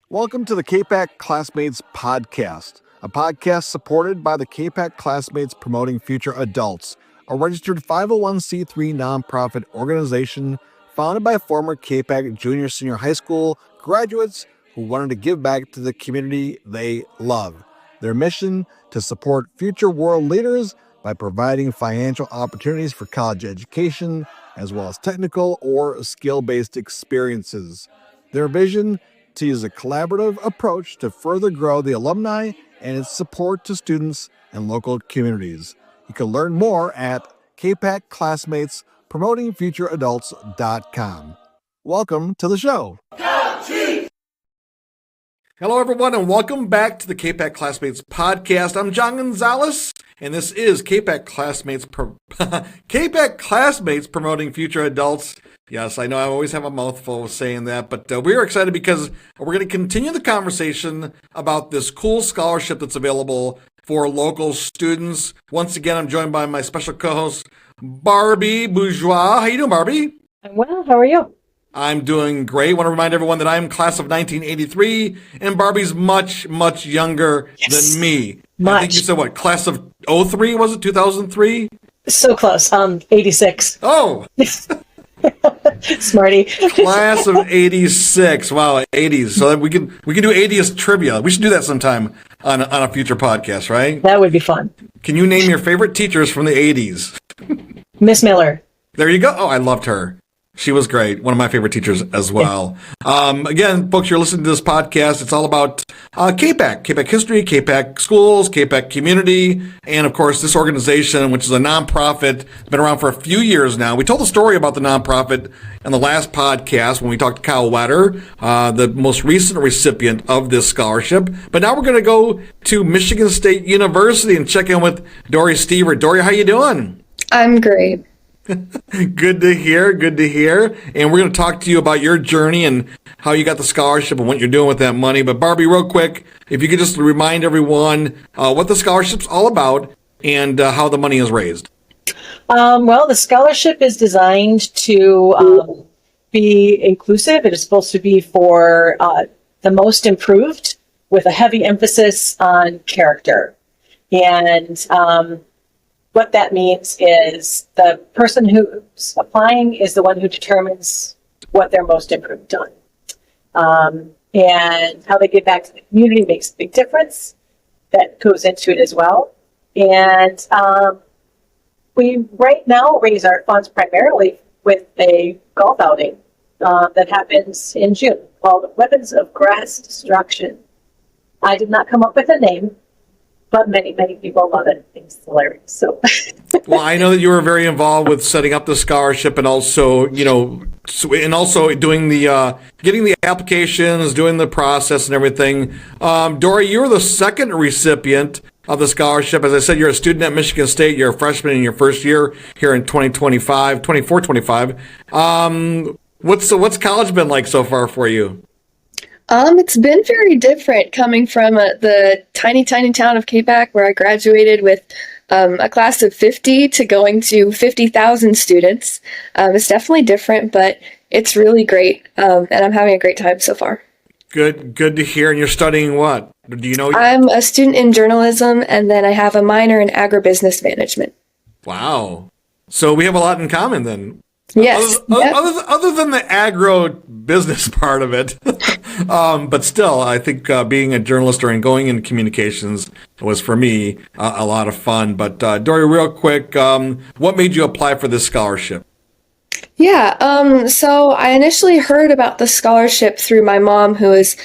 Welcome to the Capac Classmates podcast, a podcast supported by the Capac Classmates Promoting Future Adults, a registered 501c3 nonprofit organization founded by former Capac Junior Senior High School graduates who wanted to give back to the community they love. Their mission to support future world leaders by providing financial opportunities for college education, as well as technical or skill-based experiences. Their vision to use a collaborative approach to further grow the alumni and its support to students and local communities. You can learn more at Capac Classmates PromotingFutureAdults.com. Welcome to the show. Hello, everyone, and welcome back to the Capac Classmates podcast. I'm John Gonzalez, and this is Capac Classmates Capac Classmates Promoting Future Adults. Yes, I know I always have a mouthful saying that, but we're excited because we're going to continue the conversation about this cool scholarship that's available for local students. Once again, I'm joined by my special co-host, Barbi Bourgeois. How you doing, Barbi? I'm well. How are you? I'm doing great. I want to remind everyone that I'm class of 1983, and Barbie's much, much younger than me. I think you said, what, class of 03, was it, 2003? So close. 86. Oh! Smarty. Class of 86. Wow, 80s. So we can do 80s trivia. We should do that sometime on a future podcast, right? That would be fun. Can you name your favorite teachers from the 80s? Miss Miller. There you go. Oh, I loved her. She was great. One of my favorite teachers as well. Again, folks, you're listening to this podcast. It's all about Capac history, Capac schools, Capac community, and of course, this organization, which is a nonprofit, been around for a few years now. We told the story about the nonprofit in the last podcast when we talked to Kyle Wetter, the most recent recipient of this scholarship. But now we're going to go to Michigan State University and check in with Dori Stuever. Dori, how you doing? I'm great. Good to hear. And we're going to talk to you about your journey and how you got the scholarship and what you're doing with that money. But Barbie, real quick, if you could just remind everyone what the scholarship's all about and how the money is raised. Well, the scholarship is designed to be inclusive. It is supposed to be for the most improved with a heavy emphasis on character. And what that means is the person who's applying is the one who determines what they're most improved on. And how they give back to the community makes a big difference. That goes into it as well. And we right now raise our funds primarily with a golf outing that happens in June called Weapons of Grass Destruction. I did not come up with a name, but many, many people love it. It's hilarious. So, well, I know that you were very involved with setting up the scholarship and also, doing the getting the applications, doing the process and everything. Dori, you were the second recipient of the scholarship. As I said, you're a student at Michigan State. You're a freshman in your first year here in 24-25. What's college been like so far for you? It's been very different coming from the tiny town of Capac, where I graduated with a class of 50 to going to 50,000 students. It's definitely different, but it's really great, and I'm having a great time so far. Good to hear. And you're studying what? Do you know? I'm a student in journalism, and then I have a minor in agribusiness management. Wow. So we have a lot in common then. Yes. Other than the agro business part of it, but still, I think being a journalist or going into communications was for me a lot of fun. But Dori, real quick, what made you apply for this scholarship? Yeah. So I initially heard about the scholarship through my mom, who is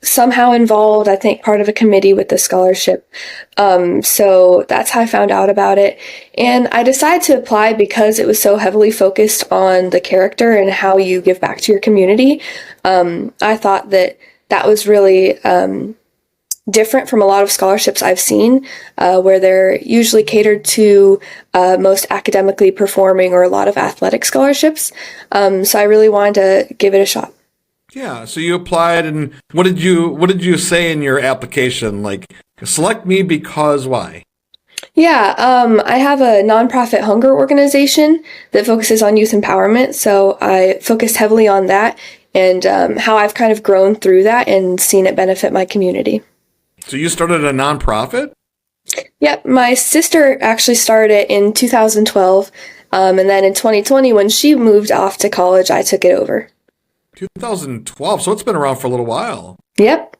somehow involved, I think, part of a committee with the scholarship. So that's how I found out about it. And I decided to apply because it was so heavily focused on the character and how you give back to your community. I thought that was really different from a lot of scholarships I've seen, where they're usually catered to most academically performing or a lot of athletic scholarships. So I really wanted to give it a shot. Yeah, so you applied, and what did you say in your application? Like, select me because why? Yeah, I have a nonprofit hunger organization that focuses on youth empowerment, so I focused heavily on that and how I've kind of grown through that and seen it benefit my community. So you started a nonprofit? Yep, my sister actually started it in 2012, and then in 2020, when she moved off to college, I took it over. 2012, so it's been around for a little while. Yep.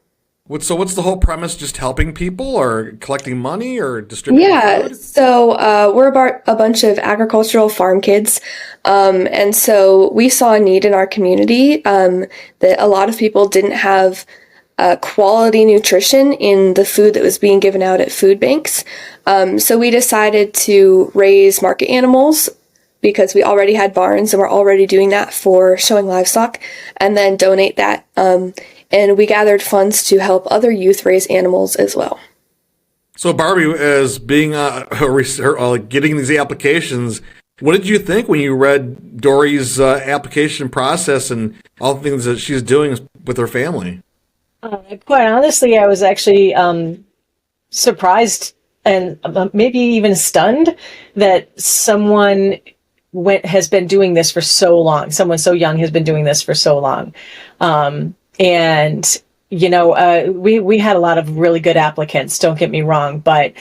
So what's the whole premise? Just helping people or collecting money or distributing food? So we're a bunch of agricultural farm kids, and so we saw a need in our community that a lot of people didn't have quality nutrition in the food that was being given out at food banks. So we decided to raise market animals because we already had barns and we're already doing that for showing livestock, and then donate that. And we gathered funds to help other youth raise animals as well. So Barbi, as being getting these applications, what did you think when you read Dori's application process and all the things that she's doing with her family? Quite honestly, I was actually surprised and maybe even stunned that someone has been doing this for so long. Someone so young has been doing this for so long. And, we had a lot of really good applicants, don't get me wrong, but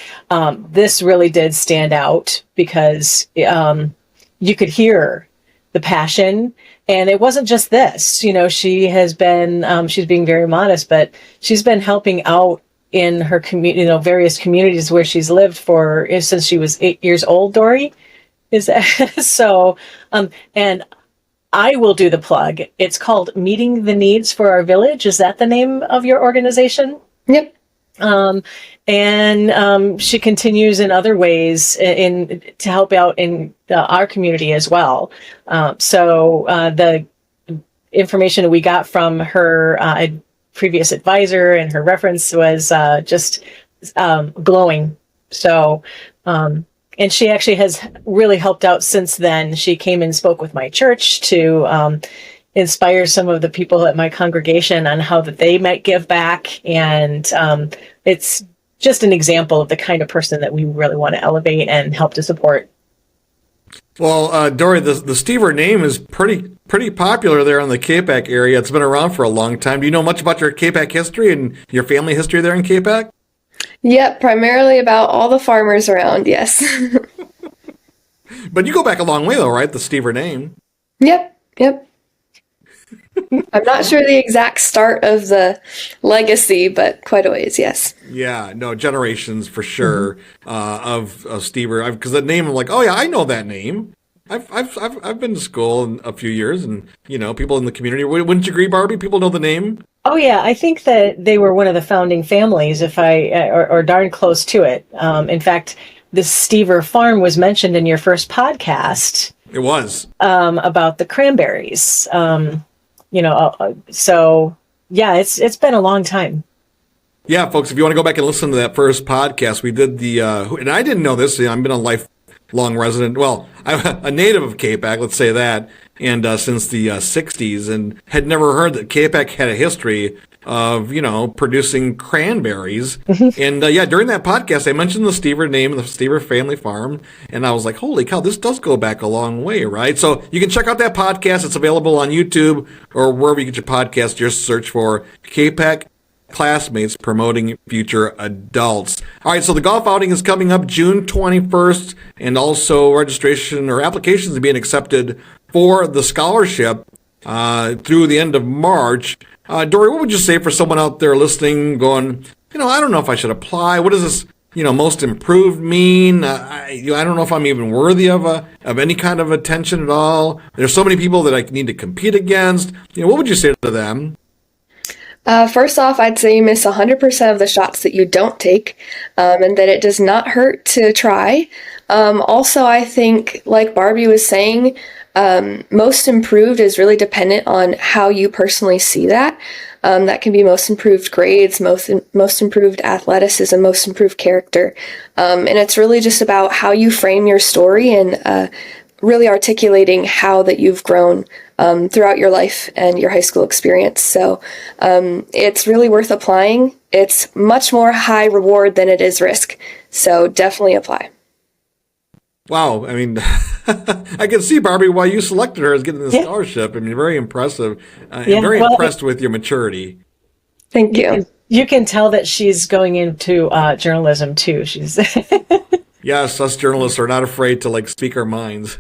this really did stand out because you could hear the passion. And it wasn't just this, she has been, she's being very modest, but she's been helping out in her community, various communities where she's lived since she was 8 years old, Dori. Is that so? And I will do the plug. It's called Meeting the Needs for Our Village. Is that the name of your organization? Yep. And she continues in other ways to help out in our community as well. So the information we got from her previous advisor and her reference was just glowing. So, and she actually has really helped out since then. She came and spoke with my church to inspire some of the people at my congregation on how that they might give back. And it's just an example of the kind of person that we really want to elevate and help to support. Well, Dori, the Stuever name is pretty popular there in the Capac area. It's been around for a long time. Do you know much about your Capac history and your family history there in Capac? Yep, primarily about all the farmers around, yes. But you go back a long way, though, right? The Stuever name. Yep. I'm not sure the exact start of the legacy, but quite a ways, yes. Yeah, no, generations for sure of Stuever. Because the name, I'm like, oh yeah, I know that name. I've been to school in a few years, and people in the community. Wouldn't you agree, Barbi? People know the name. Oh yeah, I think that they were one of the founding families, or darn close to it. In fact, the Stuever farm was mentioned in your first podcast. It was about the cranberries. So yeah, it's been a long time. Yeah, folks, if you want to go back and listen to that first podcast, we did and I didn't know this. I've been a lifelong resident. Well, I'm a native of Capac, let's say that, and since the 60s, and had never heard that Capac had a history of, producing cranberries. And during that podcast, I mentioned the Stuever name, the Stuever family farm, and I was like, holy cow, this does go back a long way, right? So you can check out that podcast. It's available on YouTube or wherever you get your podcast. Just search for Capac Classmates Promoting Future Adults. All right, so the golf outing is coming up June 21st, and also registration or applications are being accepted for the scholarship through the end of March. Dori, what would you say for someone out there listening going, I don't know if I should apply. What does this, most improved mean? I don't know if I'm even worthy of any kind of attention at all. There's so many people that I need to compete against. What would you say to them? First off, I'd say you miss 100% of the shots that you don't take, and that it does not hurt to try. Also, I think, like Barbi was saying, most improved is really dependent on how you personally see that. That can be most improved grades, most improved athleticism, most improved character. And it's really just about how you frame your story and really articulating how that you've grown throughout your life and your high school experience. So it's really worth applying. It's much more high reward than it is risk. So definitely apply. Wow. I mean, I can see, Barbie, why you selected her as getting the scholarship. I mean, very impressive. I'm very impressed with your maturity. Thank you. You can tell that she's going into journalism too. She's Yes, us journalists are not afraid to like speak our minds.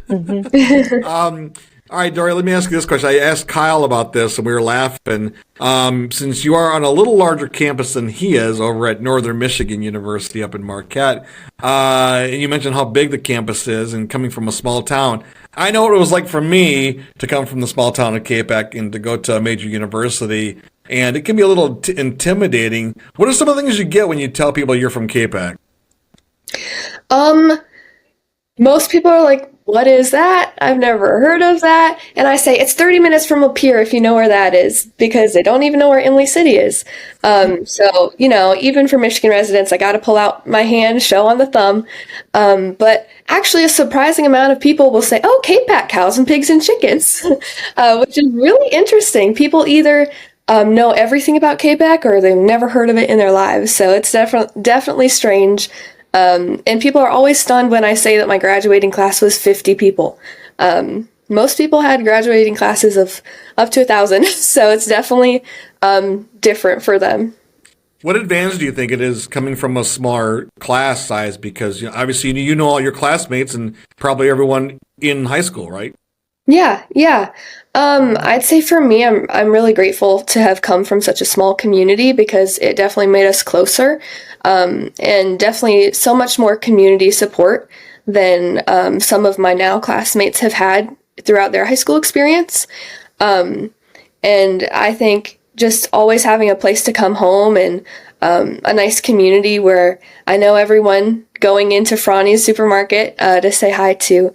All right, Dori, let me ask you this question. I asked Kyle about this and we were laughing. Since you are on a little larger campus than he is over at Northern Michigan University up in Marquette, and you mentioned how big the campus is and coming from a small town. I know what it was like for me to come from the small town of Capac and to go to a major university, and it can be a little intimidating. What are some of the things you get when you tell people you're from Capac? Most people are like, what is that? I've never heard of that. And I say, it's 30 minutes from up here if you know where that is, because they don't even know where Imlay City is. So, even for Michigan residents, I got to pull out my hand, show on the thumb. But actually a surprising amount of people will say, oh, Capac, cows and pigs and chickens, which is really interesting. People either know everything about Capac or they've never heard of it in their lives. So it's definitely strange. And people are always stunned when I say that my graduating class was 50 people. Most people had graduating classes of up to 1,000, so it's definitely different for them. What advantage do you think it is coming from a smaller class size? Because obviously you know all your classmates and probably everyone in high school, right? Yeah. I'd say for me, I'm really grateful to have come from such a small community because it definitely made us closer, and definitely so much more community support than some of my now classmates have had throughout their high school experience. And I think just always having a place to come home and a nice community where I know everyone going into Franny's supermarket to say hi to.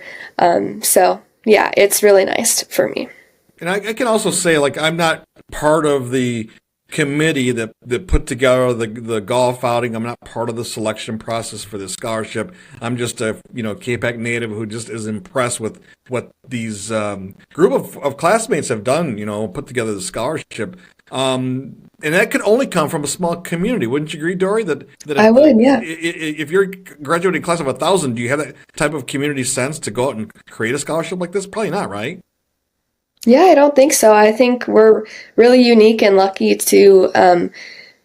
So yeah, it's really nice for me. And I can also say, like, I'm not part of the committee that put together the golf outing. I'm not part of the selection process for the scholarship. I'm just a Capac native who just is impressed with what these group of classmates have done. Put together the scholarship. And that could only come from a small community. Wouldn't you agree, Dori? That I would, yeah. If you're graduating class of 1,000, do you have that type of community sense to go out and create a scholarship like this? Probably not, right? Yeah, I don't think so. I think we're really unique and lucky to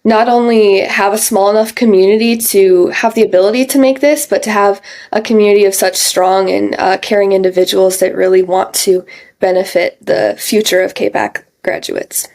not only have a small enough community to have the ability to make this, but to have a community of such strong and caring individuals that really want to benefit the future of Capac graduates.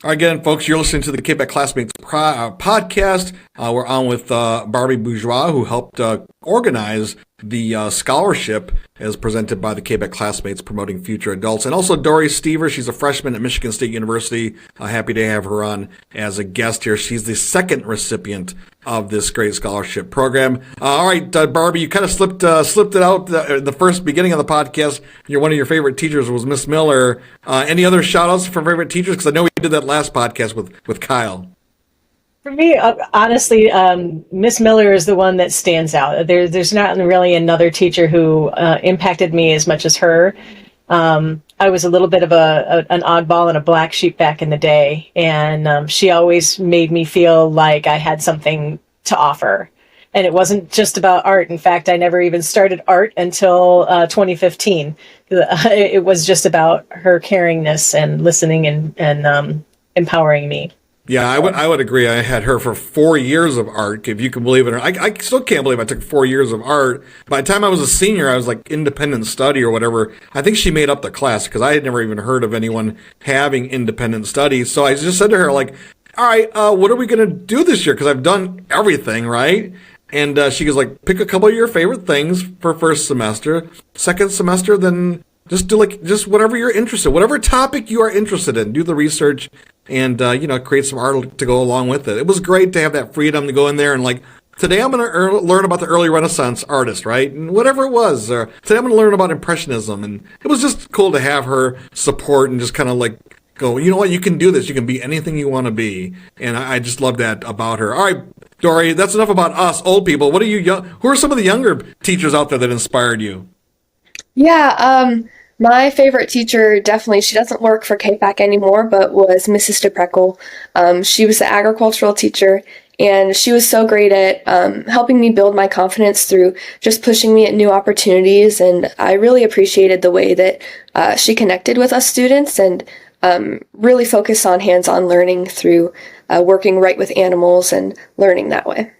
Again, folks, you're listening to the Capac Classmates podcast. We're on with Barbi Bourgeois, who helped organize the scholarship as presented by the Capac Classmates promoting future adults. And also Dori Stuever, she's a freshman at Michigan State University. Happy to have her on as a guest here. She's the second recipient of this great scholarship program. All right, Barbie, you kind of slipped it out the first beginning of the podcast. One of your favorite teachers was Miss Miller. Any other shout outs from favorite teachers? Because I know we did that last podcast with Kyle. For me, honestly, Miss Miller is the one that stands out. There's not really another teacher who impacted me as much as her. I was a little bit of an oddball and a black sheep back in the day, and she always made me feel like I had something to offer. And it wasn't just about art. In fact, I never even started art until 2015. It was just about her caringness and listening and empowering me. Yeah, I would agree. I had her for 4 years of art, if you can believe it. I still can't believe I took 4 years of art. By the time I was a senior, I was like independent study or whatever. I think she made up the class because I had never even heard of anyone having independent study. So I just said to her, like, all right, what are we going to do this year? Because I've done everything, right? And she goes, like, pick a couple of your favorite things for first semester. Second semester, then just do just whatever you're interested in. Whatever topic you are interested in, do the research and, create some art to go along with it. It was great to have that freedom to go in there and, like, today I'm going to learn about the early Renaissance artist, right? And whatever it was. Or today I'm going to learn about Impressionism. And it was just cool to have her support and just kind of, like, go, you know what, you can do this. You can be anything you want to be. And I just love that about her. All right, Dori, that's enough about us old people. What are you who are some of the younger teachers out there that inspired you? Yeah, my favorite teacher, definitely, she doesn't work for Capac anymore, but was Mrs. DePreckle. She was the agricultural teacher, And she was so great at helping me build my confidence through just pushing me at new opportunities. And I really appreciated the way that she connected with us students and really focused on hands-on learning through working right with animals and learning that way.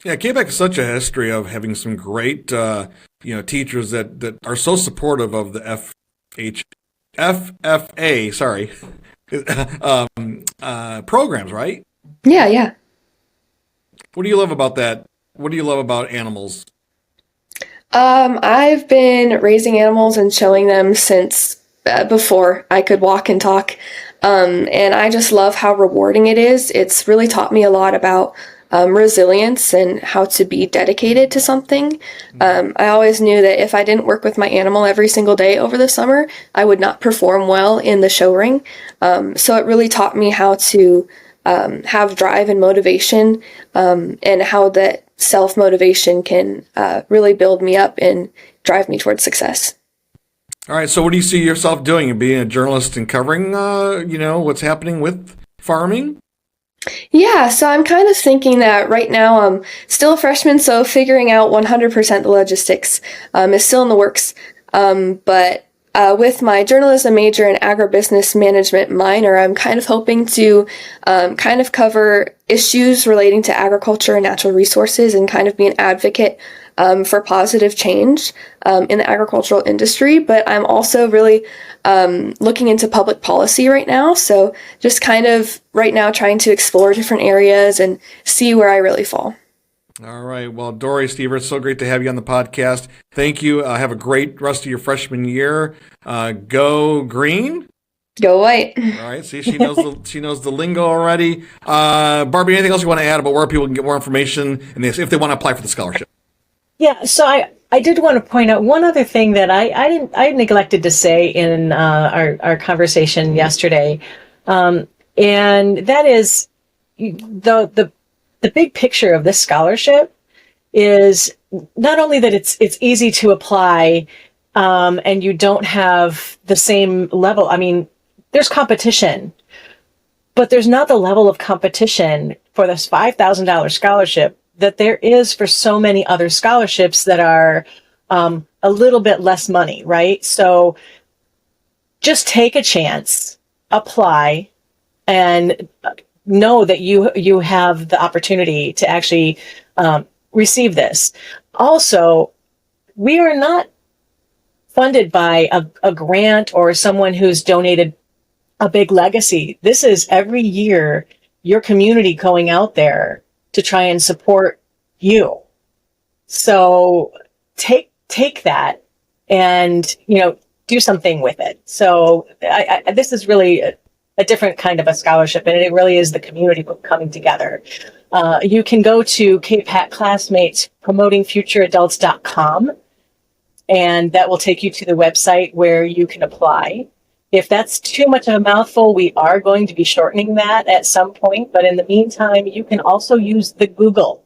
Yeah, Capac has such a history of having some great, teachers that are so supportive of the FFA, programs, right? Yeah. What do you love about that? What do you love about animals? I've been raising animals and showing them since before I could walk and talk. And I just love how rewarding it is. It's really taught me a lot about resilience and how to be dedicated to something. I always knew that if I didn't work with my animal every single day over the summer, I would not perform well in the show ring. So it really taught me how to have drive and motivation, and how that self-motivation can really build me up and drive me towards success. All right, so what do you see yourself doing? Being a journalist and covering, what's happening with farming? Yeah, so I'm kind of thinking that right now I'm still a freshman, so figuring out 100% the logistics is still in the works. But with my journalism major and agribusiness management minor, I'm kind of hoping to kind of cover issues relating to agriculture and natural resources and kind of be an advocate for positive change in the agricultural industry. But I'm also really looking into public policy right now. So just kind of right now trying to explore different areas and see where I really fall. All right. Well, Dori Stuever, it's so great to have you on the podcast. Thank you. Have a great rest of your freshman year. Go green. Go white. All right. See, she knows the lingo already. Barbi, anything else you want to add about where people can get more information and if they want to apply for the scholarship? Yeah, so I did want to point out one other thing that I neglected to say in our conversation yesterday, and that is the big picture of this scholarship is not only that it's easy to apply, and you don't have the same level. I mean, there's competition, but there's not the level of competition for this $5,000 scholarship that there is for so many other scholarships that are a little bit less money, right? So just take a chance, apply, and know that you have the opportunity to actually receive this. Also, we are not funded by a grant or someone who's donated a big legacy. This is every year your community going out there to try and support you. So take that and, do something with it. So this is really a different kind of a scholarship, and it really is the community coming together. You can go to Capac Classmates promotingfutureadults.com, and that will take you to the website where you can apply. If that's too much of a mouthful, we are going to be shortening that at some point. But in the meantime, you can also use the Google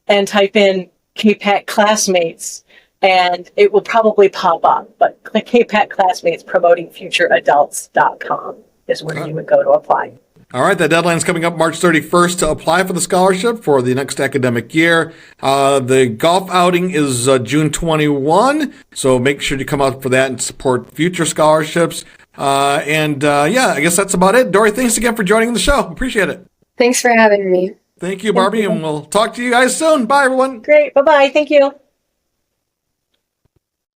and type in Capac Classmates, and it will probably pop up. But click Capac Classmates promotingfutureadults.com is where you would go to apply. All right, the deadline is coming up March 31st to apply for the scholarship for the next academic year. The golf outing is June 21, so make sure to come out for that and support future scholarships. I guess that's about it. Dori, thanks again for joining the show. Appreciate it. Thanks for having me. Thank you, Barbi, and we'll talk to you guys soon. Bye, everyone. Great. Bye-bye. Thank you.